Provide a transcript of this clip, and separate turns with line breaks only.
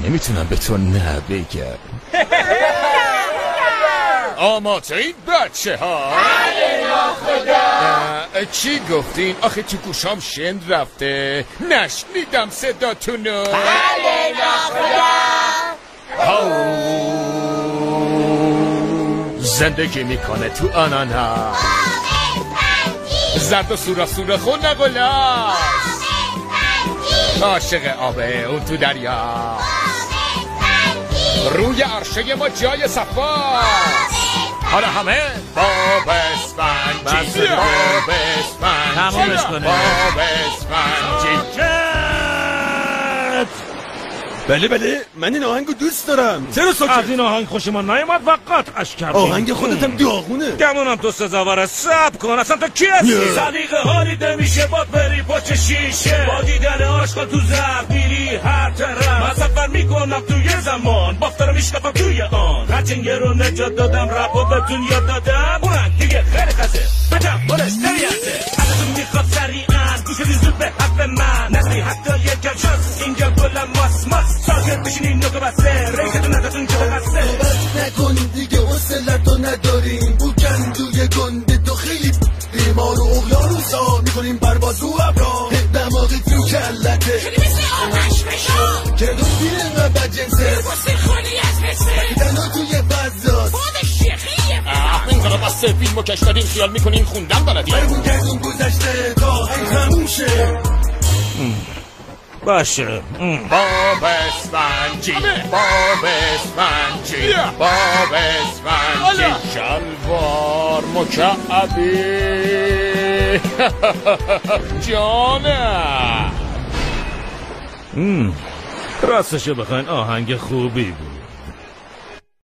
نمیتونم به تو نه بگم. آماده این بچه ها؟ چی گفتین؟ آخه تو گوشام شند رفته، نشنیدم صداتونو.
بله ناخدا.
زندگی میکنه تو آنانا، زرد و سوراخ و نگلاس، عاشق آبه اون تو دریا، روی عرشه ما جای صفاست. حالا همه باب اسفنجی، باب اسفنجی،
تمامش کنه،
باب اسفنجی.
بله من این آهنگو دوست دارم. چرا ساکت؟
از این آهنگ خوش ما نیومد و قطعش کردیم.
آهنگ خودتم داغونه.
گمونم تو سزاواره. صبر کن، اصلا تو کی هستی؟ صدیقه حالی نمیشه با بری پاچه شیشه، با دیدن آشقال تو زرد میری هر طرف. من سفر میکنم توی زمان، بافتر میشکافم توی آن. هرچنگه رو نجات دادم، رب و بهتون یاد دادم. اونن دیگه خیلی خسته بجم بلش نمیرسه، ازتون میخواد سریعا گوش زود به حرف من. نسلی حتی یکم شد اینجا گلم ماس ساکت بشینین نگه بسته، ریزتون ازتون که بسته.
صحبت نکن دیگه حوصله‌تو نداریم، بوکندوی گنده تو خیلی بیمار و اقیانوسا میکنیم پرواز رو ابرا. دماغی تو کلته
شدی مثل آتش بشان
که دنبیل و بدجنسه،
واسه خالی از مثل
تنها توی فضاست.
خودش شیخیه.
این کارا بسته فیلم و کش داریم، خیال میکنیم خوندن بلدیم.
برمون کردیم گذشته تا این تموم شه.
باشه.
باب اسفنجی، باب اسفنجی، باب اسفنجی، شلوار مکعبی. جانم
راستشو بخواین آهنگ خوبی بود.